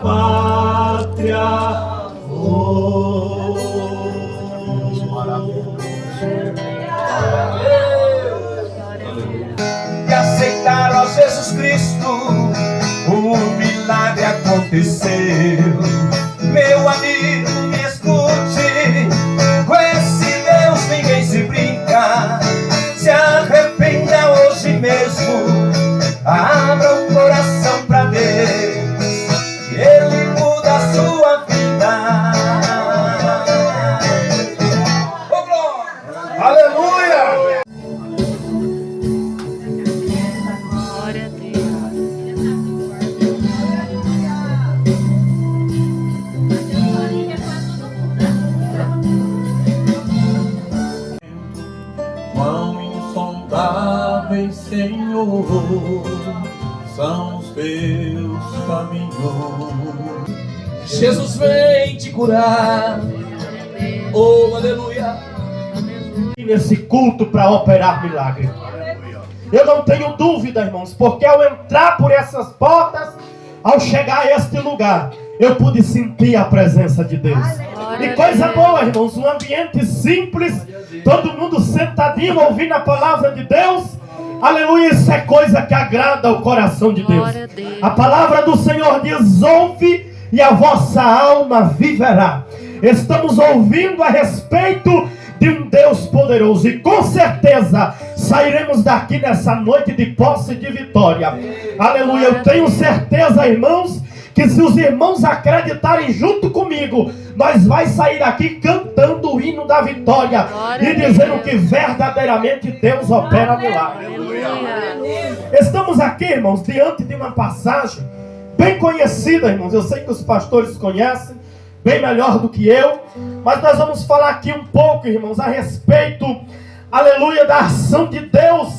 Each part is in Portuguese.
pátria vou. E aceitaram a Jesus Cristo, o milagre aconteceu. Meu amigo, me escute, com esse Deus ninguém se brinca. Se arrependa hoje mesmo, abra o coração pra Deus, que Ele muda a sua vida. Oh, glória! Aleluia! Glória a Deus. Quão insondáveis, Senhor, são os teus caminhos. Jesus vem te curar. Oh, aleluia! Nesse culto para operar milagre. Eu não tenho dúvida, irmãos, porque ao entrar por essas portas, ao chegar a este lugar, eu pude sentir a presença de Deus. E coisa boa, irmãos, um ambiente simples, todo mundo sentadinho ouvindo a palavra de Deus. Aleluia, isso é coisa que agrada o coração de Deus. A palavra do Senhor diz: ouve e a vossa alma viverá. Estamos ouvindo a respeito de um Deus poderoso e com certeza sairemos daqui nessa noite de posse e de vitória. Aleluia, eu tenho certeza, irmãos, que se os irmãos acreditarem junto comigo, nós vai sair daqui cantando o hino da vitória e dizendo que verdadeiramente Deus opera milagre. Estamos aqui, irmãos, diante de uma passagem bem conhecida, irmãos. Eu sei que os pastores conhecem bem melhor do que eu, mas nós vamos falar aqui um pouco, irmãos, a respeito, aleluia, da ação de Deus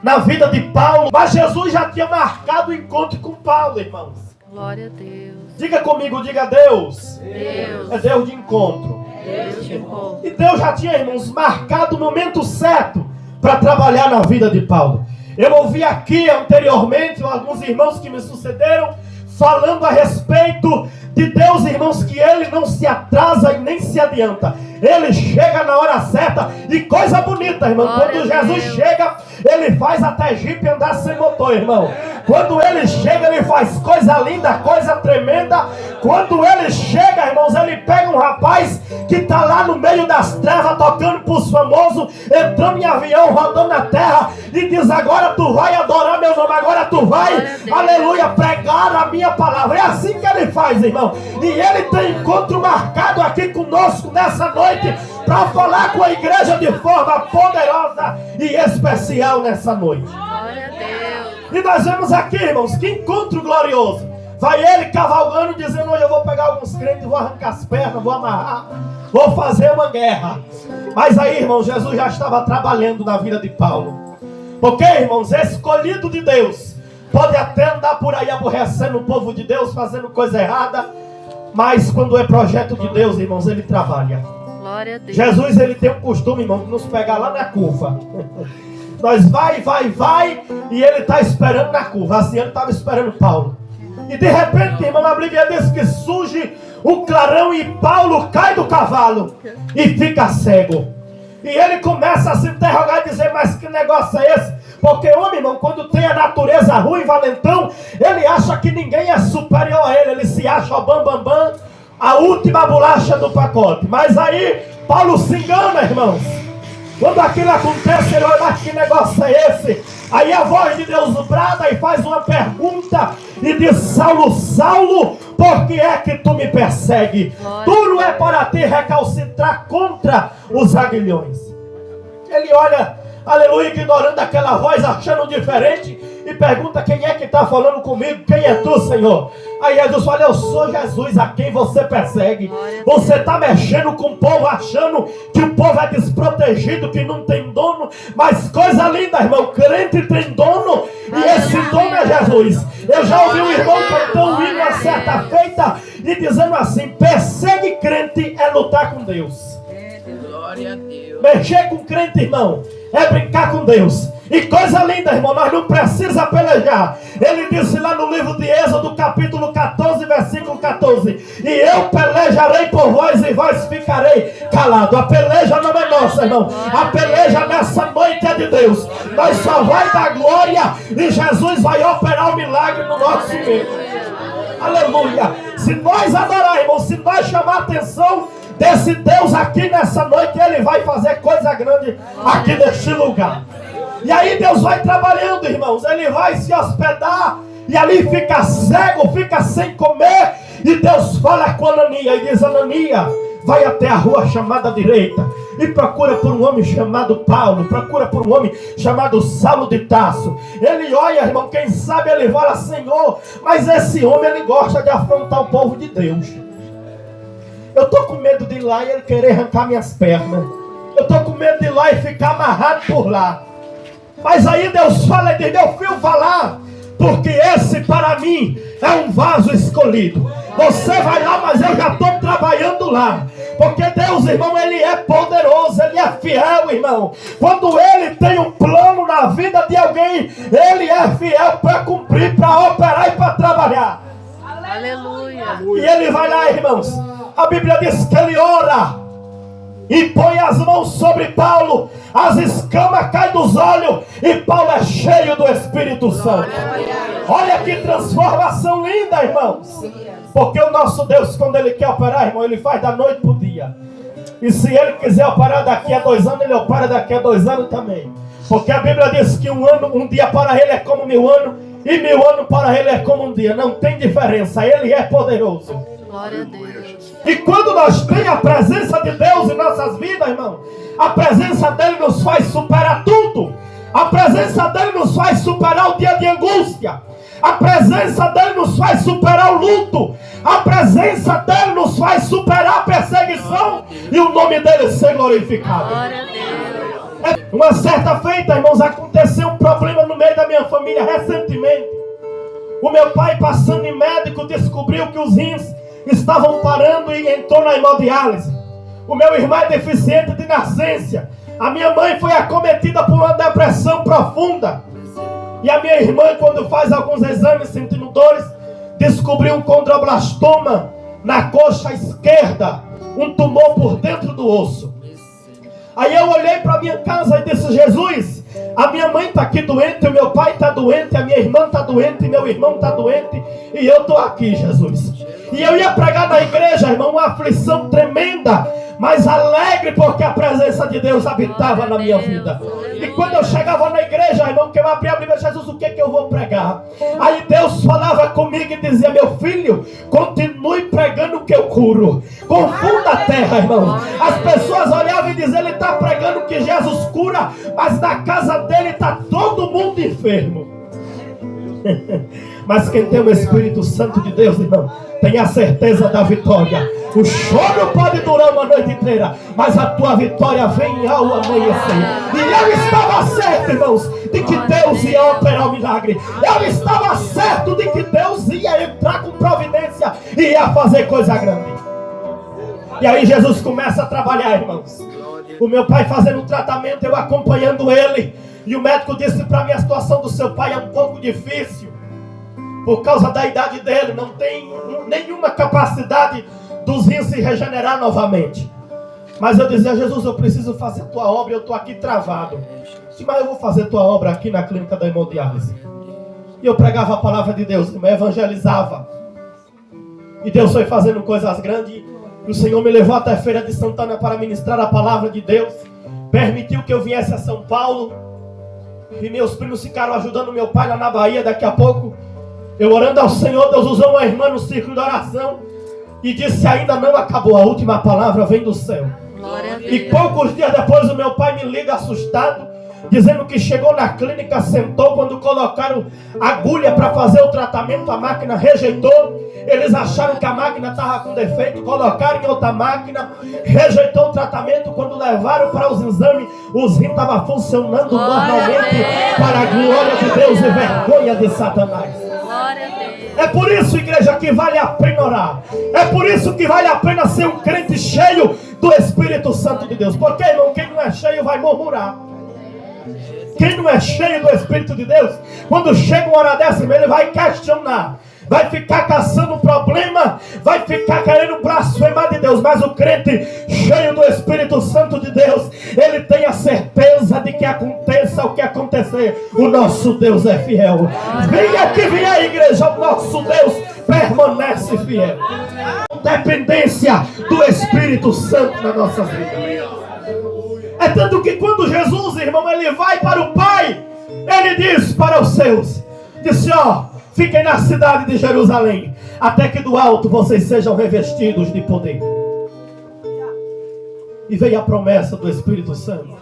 na vida de Paulo. Mas Jesus já tinha marcado o encontro com Paulo, irmãos. Glória a Deus. Diga comigo, diga Deus. Deus. É Deus de encontro. Deus de encontro. E Deus já tinha, irmãos, marcado o momento certo para trabalhar na vida de Paulo. Eu ouvi aqui anteriormente alguns irmãos que me sucederam falando a respeito de Deus, irmãos, que Ele não se atrasa e nem se adianta. Ele chega na hora certa. E coisa bonita, irmão, quando Jesus chega, Ele faz até jipe andar sem motor, irmão. Quando Ele chega, Ele faz coisa linda, coisa tremenda. Quando Ele chega, irmãos, Ele pega um rapaz que está lá no meio das trevas, tocando pros famosos, entrando em avião, rodando na terra, e diz: agora tu vai adorar meu nome, agora tu vai, aleluia, pregar a minha palavra. É assim que Ele faz, irmão. E Ele tem encontro marcado aqui conosco nessa noite, para falar com a igreja de forma poderosa e especial nessa noite. Glória a Deus. E nós vemos aqui, irmãos, que encontro glorioso. Vai ele cavalgando, dizendo: hoje eu vou pegar alguns crentes, vou arrancar as pernas, vou amarrar, vou fazer uma guerra. Mas aí, irmãos, Jesus já estava trabalhando na vida de Paulo. Porque, irmãos, escolhido de Deus pode até andar por aí aborrecendo o povo de Deus, fazendo coisa errada, mas quando é projeto de Deus, irmãos, Ele trabalha. Glória a Deus. Jesus, Ele tem um costume, irmão, de nos pegar lá na curva. Nós vai, e Ele está esperando na curva. Assim Ele estava esperando Paulo. E de repente, irmão, a Bíblia diz que surge um clarão e Paulo cai do cavalo e fica cego. E ele começa a se interrogar e dizer: mas que negócio é esse? Porque homem, irmão, quando tem a natureza ruim, valentão, ele acha que ninguém é superior a ele. Ele se acha o bam, a última bolacha do pacote. Mas aí, Paulo se engana, irmãos. Quando aquilo acontece, ele olha: mas que negócio é esse? Aí a voz de Deus brada e faz uma pergunta e diz: Saulo, Saulo, por que é que tu me persegue? Duro é para ti recalcitrar contra os aguilhões. Ele olha, aleluia, ignorando aquela voz, achando diferente, e pergunta: quem é que está falando comigo? Quem é tu, Senhor? Aí Jesus fala: eu sou Jesus a quem você persegue. Você está mexendo com o povo, achando que o povo é desprotegido, que não tem dono. Mas coisa linda, irmão, crente tem dono, e esse dono é Jesus. Eu já ouvi um irmão cantando um hino uma certa feita e dizendo assim: persegue crente é lutar com Deus. Glória a Deus. Mexer com crente, irmão, é brincar com Deus. E coisa linda, irmão, nós não precisamos pelejar. Ele disse lá no livro de Êxodo, capítulo 14, versículo 14: e eu pelejarei por vós e vós ficarei calado. A peleja não é nossa, irmão. A peleja nessa noite é de Deus. Nós só vai dar glória e Jesus vai operar o milagre no nosso meio. Aleluia. Se nós adorar, irmão, se nós chamar a atenção desse Deus aqui nessa noite, Ele vai fazer coisa grande aqui neste lugar. E aí Deus vai trabalhando, irmãos. Ele vai se hospedar e ali fica cego, fica sem comer. E Deus fala com Ananias e diz: Ananias, vai até a rua chamada direita e procura por um homem chamado Paulo, procura por um homem chamado Saulo de Tarso. Ele olha, irmão, quem sabe ele fala: Senhor, mas esse homem, ele gosta de afrontar o povo de Deus. Eu estou com medo de ir lá e ele querer arrancar minhas pernas. Eu estou com medo de ir lá e ficar amarrado por lá. Mas aí Deus fala e diz: meu filho, vá lá, porque esse para mim é um vaso escolhido. Você vai lá, mas eu já estou trabalhando lá. Porque Deus, irmão, Ele é poderoso, Ele é fiel, irmão. Quando Ele tem um plano na vida de alguém, Ele é fiel para cumprir, para operar e para trabalhar. Aleluia. E Ele vai lá, irmãos. A Bíblia diz que Ele ora e põe as mãos sobre Paulo, as escamas caem dos olhos e Paulo é cheio do Espírito Santo. Olha que transformação linda, irmãos. Porque o nosso Deus, quando Ele quer operar, irmão, Ele faz da noite para o dia. E se Ele quiser operar daqui a 2 anos, Ele opera daqui a 2 anos também. Porque a Bíblia diz que um dia para Ele é como 1000 anos, e 1000 anos para Ele é como um dia. Não tem diferença, Ele é poderoso. Glória a Deus. E quando nós temos a presença de Deus em nossas vidas, irmão, a presença dEle nos faz superar tudo. A presença dEle nos faz superar o dia de angústia. A presença dEle nos faz superar o luto. A presença dEle nos faz superar a perseguição e o nome dEle ser glorificado. Glória a Deus. Uma certa feita, irmãos, aconteceu um problema no meio da minha família recentemente. O meu pai, passando em médico, descobriu que os rins estavam parando e entrou na hemodiálise. O meu irmão é deficiente de nascença. A minha mãe foi acometida por uma depressão profunda. E a minha irmã, quando faz alguns exames sentindo dores, descobriu um condroblastoma na coxa esquerda, um tumor por dentro do osso. Aí eu olhei para minha casa e disse: Jesus, a minha mãe está aqui doente, o meu pai está doente, a minha irmã está doente, meu irmão está doente, e eu estou aqui, Jesus. E eu ia pregar na igreja, irmão, uma aflição tremenda, mas alegre porque a presença de Deus habitava na minha vida. E quando eu chegava na igreja, irmão, que eu abria a Bíblia: Jesus, o que eu vou pregar? Aí Deus falava comigo e dizia: meu filho, continue pregando que eu curo. Confunda a terra, irmão. As pessoas olhavam e diziam: ele está pregando que Jesus cura, mas na casa dele está todo mundo enfermo. Mas quem tem o Espírito Santo de Deus, irmão, tem a certeza da vitória. O choro pode durar uma noite inteira, mas a tua vitória vem ao amanhecer. E eu estava certo, irmãos, de que Deus ia operar o milagre. Eu estava certo de que Deus ia entrar com providência e ia fazer coisa grande. E aí Jesus começa a trabalhar, irmãos. O meu pai fazendo o tratamento, eu acompanhando ele. E o médico disse para mim: a situação do seu pai é um pouco difícil. Por causa da idade dele, não tem nenhuma capacidade dos rins se regenerar novamente. Mas eu dizia: Jesus, eu preciso fazer a tua obra, eu estou aqui travado. Sim, mas eu vou fazer a tua obra aqui na clínica da hemodiálise. E eu pregava a palavra de Deus, eu evangelizava. E Deus foi fazendo coisas grandes. E o Senhor me levou até a Feira de Santana para ministrar a palavra de Deus. Permitiu que eu viesse a São Paulo. E meus primos ficaram ajudando meu pai lá na Bahia. Daqui a pouco, eu orando ao Senhor, Deus usou uma irmã no círculo de oração e disse: ainda não acabou, a última palavra vem do céu. E poucos dias depois o meu pai me liga assustado, dizendo que chegou na clínica, sentou, quando colocaram agulha para fazer o tratamento, a máquina rejeitou. Eles acharam que a máquina estava com defeito, colocaram em outra máquina, rejeitou o tratamento. Quando levaram para os exames, os rins estavam funcionando normalmente, para a glória de Deus e vergonha de Satanás. É por isso, igreja, que vale a pena orar. É por isso que vale a pena ser um crente cheio do Espírito Santo de Deus. Porque, irmão, quem não é cheio vai murmurar. Quem não é cheio do Espírito de Deus, quando chega uma hora dessa, ele vai questionar, vai ficar caçando problema, vai ficar querendo blasfemar de Deus. Mas o crente cheio do Espírito Santo de Deus, ele tem a certeza de que aconteça o que acontecer, o nosso Deus é fiel. Venha que vier a igreja, o nosso Deus permanece fiel. Dependência do Espírito Santo na nossa vida. É tanto que quando Jesus, irmão, ele vai para o Pai, ele diz para os seus, disse, fiquem na cidade de Jerusalém, até que do alto vocês sejam revestidos de poder. E veio a promessa do Espírito Santo.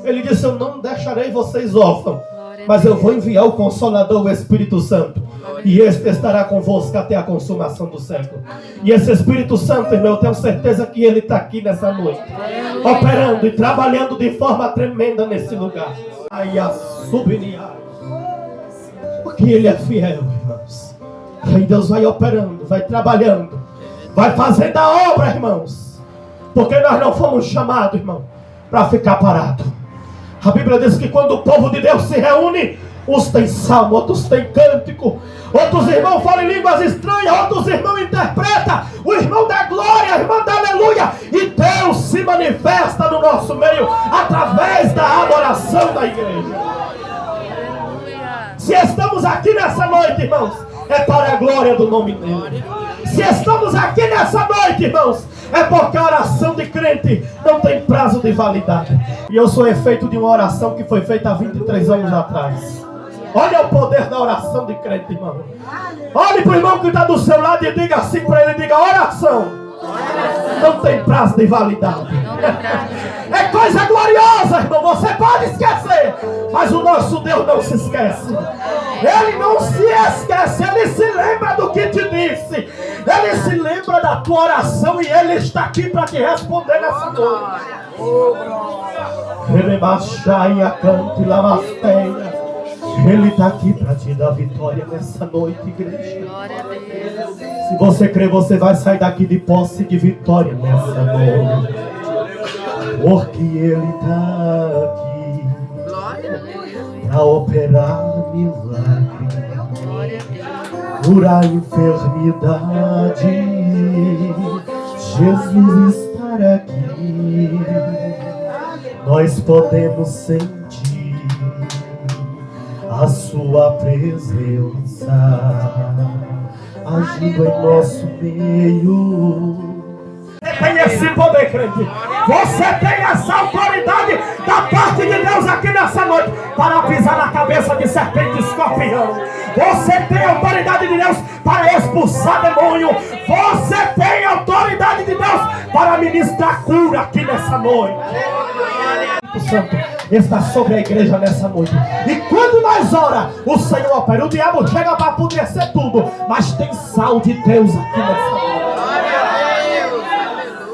Ele disse, eu não deixarei vocês órfãos, mas eu vou enviar o Consolador, o Espírito Santo, e este estará convosco até a consumação do século. E esse Espírito Santo, irmão, eu tenho certeza que ele está aqui nessa noite, operando e trabalhando de forma tremenda nesse lugar. Aí a subniar. Porque ele é fiel, irmãos. Aí Deus vai operando, vai trabalhando, vai fazendo a obra, irmãos. Porque nós não fomos chamados, irmão, para ficar parado. A Bíblia diz que quando o povo de Deus se reúne, uns têm salmo, outros têm cântico, outros irmãos falam em línguas estranhas, outros irmãos interpretam, o irmão da glória, o irmão da aleluia, e Deus se manifesta no nosso meio através da adoração da igreja. Se estamos aqui nessa noite, irmãos, é para a glória do nome dele. Se estamos aqui nessa noite, irmãos, é porque a oração de crente não tem prazo de validade. E eu sou efeito de uma oração que foi feita há 23 anos atrás. Olha o poder da oração de crente, irmão. Olhe para o irmão que está do seu lado e diga assim para ele, diga, oração não tem prazo de validade. É coisa gloriosa, irmão. Você pode esquecer, mas o nosso Deus não se esquece. Ele não se esquece. Ele se lembra do que te disse. Ele se lembra da tua oração e ele está aqui para te responder nessa noite. Ele baixaia, cante, lamasteia. Ele está aqui para te dar vitória nessa noite, igreja. Se você crer, você vai sair daqui de posse de vitória nessa noite. Porque Ele está aqui para operar milagre, curar a enfermidade. Jesus está aqui. Nós podemos sentir a sua presença agindo em nosso meio. Você tem esse poder, crente. Você tem essa autoridade da parte de Deus aqui nessa noite para pisar na cabeça de serpente e escorpião. Você tem autoridade de Deus para expulsar demônio. Você tem autoridade de Deus para ministrar cura aqui nessa noite. O Santo está sobre a igreja nessa noite. E quando nós ora, o Senhor opera. O diabo chega para apodrecer tudo, mas tem sal de Deus aqui nessa noite.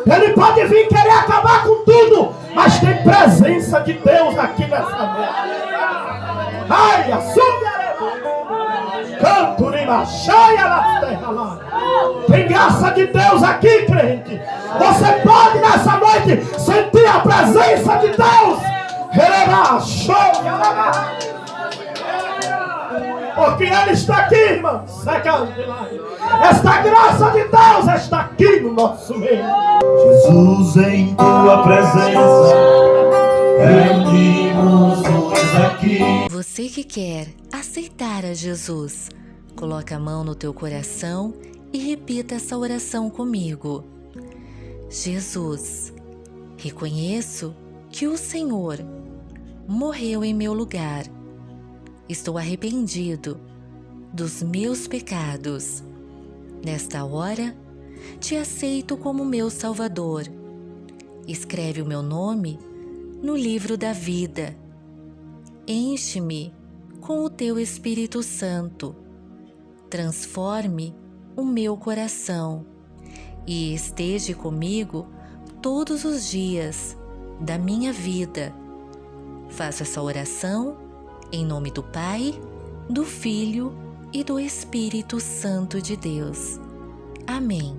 Ele pode vir querer acabar com tudo, mas tem presença de Deus aqui nessa noite. Ai, assume a canto rima, cheia na terra lá. Tem graça de Deus aqui, crente. Você pode nessa noite sentir a presença de Deus. Porque Ele está aqui, irmão. Esta graça de Deus está aqui no nosso meio. Jesus, em tua presença, reunimos-nos aqui. Você que quer aceitar a Jesus, coloca a mão no teu coração e repita essa oração comigo. Jesus, reconheço que o Senhor morreu em meu lugar. Estou arrependido dos meus pecados. Nesta hora, te aceito como meu Salvador. Escreve o meu nome no livro da vida. Enche-me com o teu Espírito Santo. Transforme o meu coração e esteja comigo todos os dias da minha vida. Faço essa oração em nome do Pai, do Filho e do Espírito Santo de Deus. Amém.